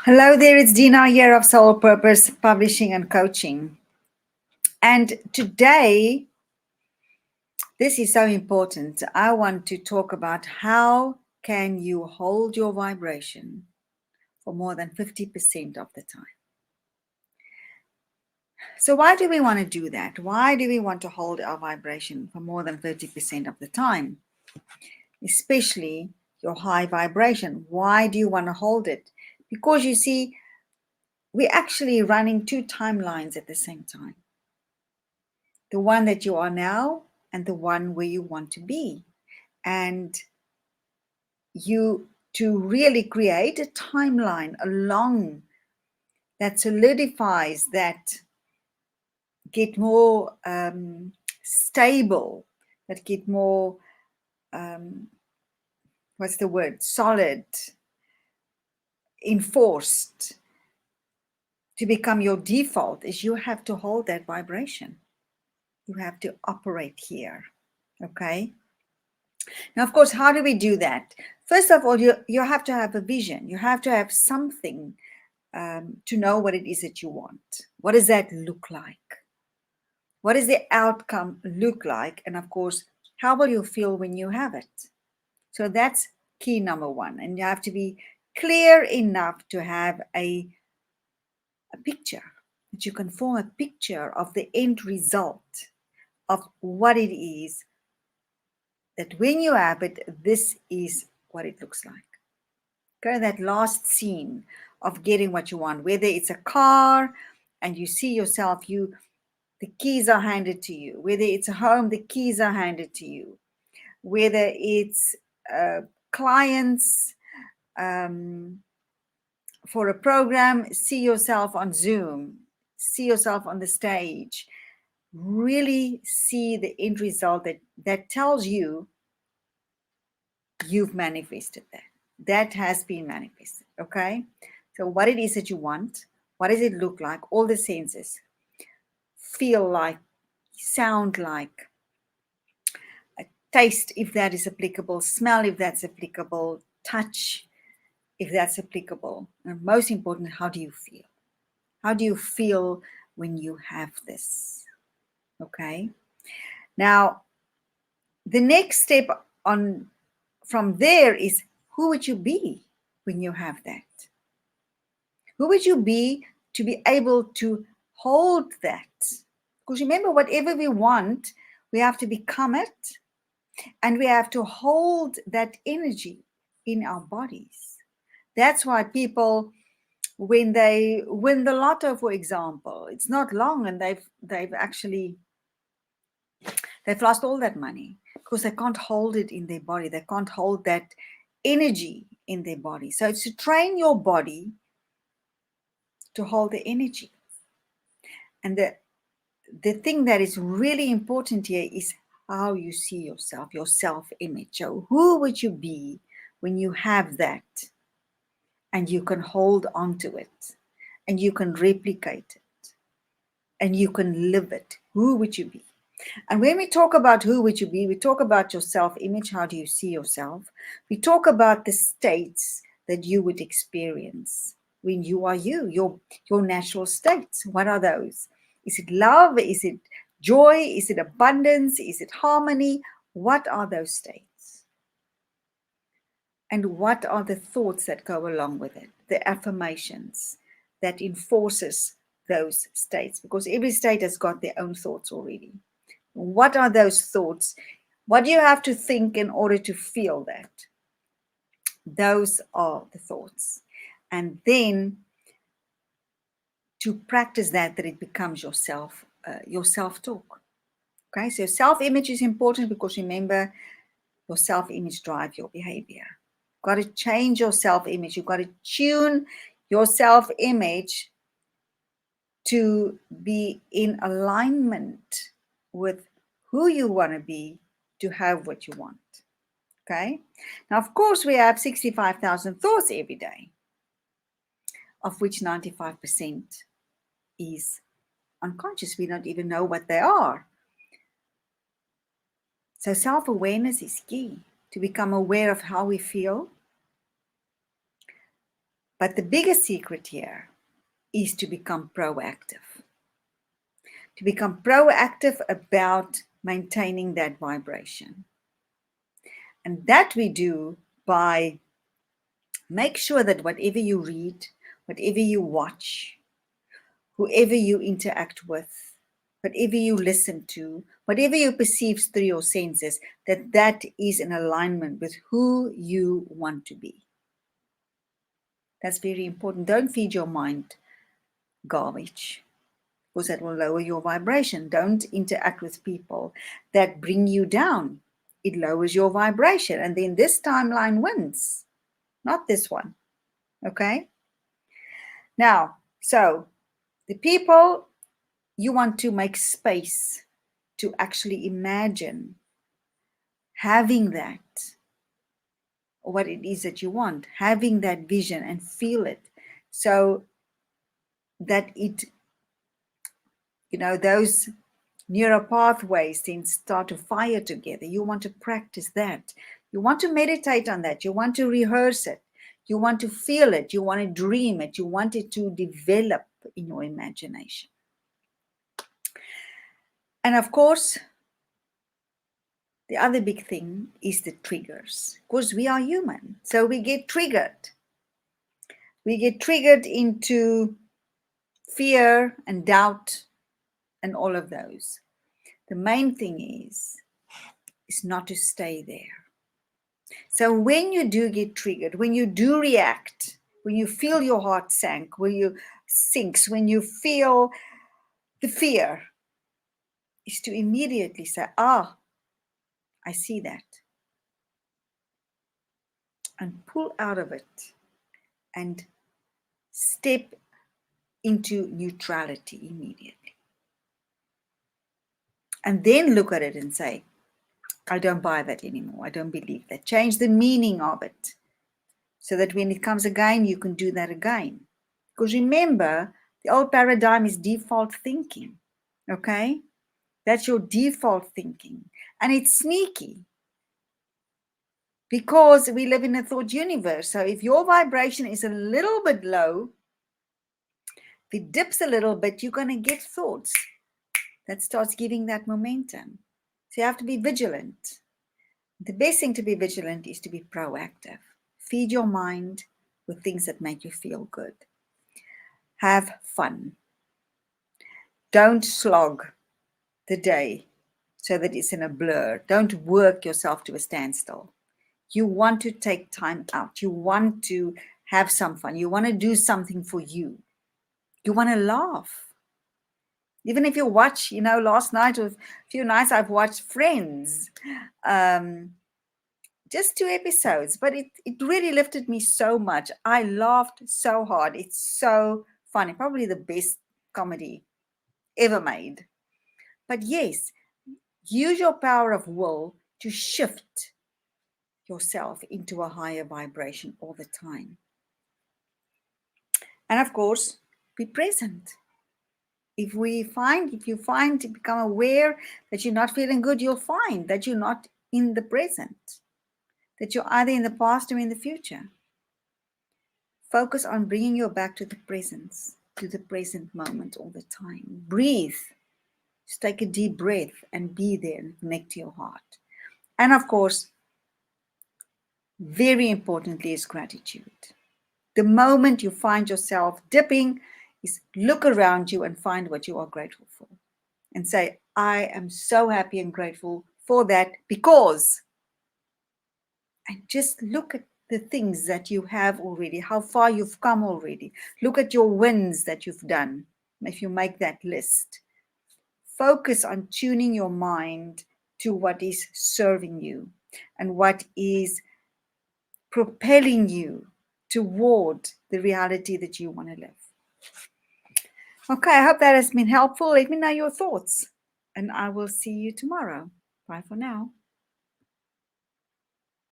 Hello there, it's Dina here of Soul Purpose Publishing and Coaching. And today, this is so important. I want to talk about how can you hold your vibration for more than 50% of the time. So why do we want to do that? Why do we want to hold our vibration for more than 50% of the time? Especially your high vibration. Why do you want to hold it? Because you see, we're actually running two timelines at the same time. The one that you are now and the one where you want to be. And you to really create a timeline along that solidifies, that get more stable, that get more, what's the word, solid, enforced, to become your default, is you have to hold that vibration. You have to operate here, okay? Now, of course, how do we do that? First of all, you have to have a vision. You have to have something to know what it is that you want. What does that look like? What does the outcome look like? And of course, how will you feel when you have it? So that's key number one. And you have to be clear enough to have a picture, that you can form a picture of the end result of what it is, that when you have it, this is what it looks like. Okay, that last scene of getting what you want, whether it's a car and you see yourself, the keys are handed to you, whether it's a home, the keys are handed to you, whether it's clients for a program, see yourself on Zoom, see yourself on the stage, really see the end result that tells you you've manifested that. That has been manifested, okay? So what it is that you want, what does it look like, all the senses, feel like, sound like, taste if that is applicable, smell if that's applicable, touch if that's applicable. And most important, how do you feel? How do you feel when you have this? Okay. Now, the next step on from there is, who would you be when you have that? Who would you be to be able to hold that? Because remember, whatever we want, we have to become it, and we have to hold that energy in our bodies. That's why people, when they win the lotto, for example, it's not long and they've lost all that money because they can't hold it in their body. They can't hold that energy in their body. So it's to train your body to hold the energy. And the thing that is really important here is how you see yourself, your self-image. So who would you be when you have that and you can hold on to it and you can replicate it and you can live it? Who would you be? And when we talk about who would you be, we talk about your self-image. How do you see yourself? We talk about the states that you would experience when you are your natural states. What are those? Is it love? Is it joy? Is it abundance? Is it harmony? What are those states? And what are the thoughts that go along with it? The affirmations that enforces those states, because every state has got their own thoughts already. What are those thoughts? What do you have to think in order to feel that? Those are the thoughts. And then to practice that it becomes your self-talk. Okay, so self-image is important because remember, your self-image drives your behavior. You've got to change your self-image. You've got to tune your self-image to be in alignment with who you want to be to have what you want. Okay. Now, of course, we have 65,000 thoughts every day, of which 95% is unconscious. We don't even know what they are. So self-awareness is key, to become aware of how we feel, But the biggest secret here is to become proactive. To become proactive about maintaining that vibration. And that we do by make sure that whatever you read, whatever you watch, whoever you interact with, whatever you listen to, whatever you perceive through your senses, that is in alignment with who you want to be. That's very important. Don't feed your mind garbage, because that will lower your vibration. Don't interact with people that bring you down. It lowers your vibration. And then this timeline wins, not this one. Okay? Now, so the people you want to make space to actually imagine having that, or what it is that you want, having that vision and feel it, so that it, those neural pathways then start to fire together. You want to practice that. You want to meditate on that. You want to rehearse it. You want to feel it. You want to dream it. You want it to develop in your imagination. And of course, the other big thing is the triggers, because we are human. So we get triggered. We get triggered into fear and doubt and all of those. The main thing is not to stay there. So when you do get triggered, when you do react, when you feel your heart sink, when you sinks, when you feel the fear, is to immediately say, I see that. And pull out of it and step into neutrality immediately. And then look at it and say, I don't buy that anymore. I don't believe that. Change the meaning of it so that when it comes again, you can do that again. Because remember, the old paradigm is default thinking, okay? That's your default thinking. And it's sneaky because we live in a thought universe. So if your vibration is a little bit low, if it dips a little bit, you're going to get thoughts that starts giving that momentum. So you have to be vigilant. The best thing to be vigilant is to be proactive. Feed your mind with things that make you feel good. Have fun. Don't slog the day so that it's in a blur. Don't work yourself to a standstill. You want to take time out. You want to have some fun. You want to do something for you. You want to laugh. Even if you watch, last night or a few nights I've watched Friends. Just 2 episodes, but it really lifted me so much. I laughed so hard. It's so funny. Probably the best comedy ever made. But yes, use your power of will to shift yourself into a higher vibration all the time. And of course, be present. If you find to become aware that you're not feeling good, you'll find that you're not in the present, that you're either in the past or in the future. Focus on bringing you back to the present moment all the time. Breathe. Just take a deep breath and be there and connect to your heart. And of course, very importantly is gratitude. The moment you find yourself dipping is look around you and find what you are grateful for. And say, I am so happy and grateful for that because. And just look at the things that you have already, how far you've come already. Look at your wins that you've done. If you make that list, focus on tuning your mind to what is serving you and what is propelling you toward the reality that you want to live. Okay, I hope that has been helpful. Let me know your thoughts, and I will see you tomorrow. Bye for now.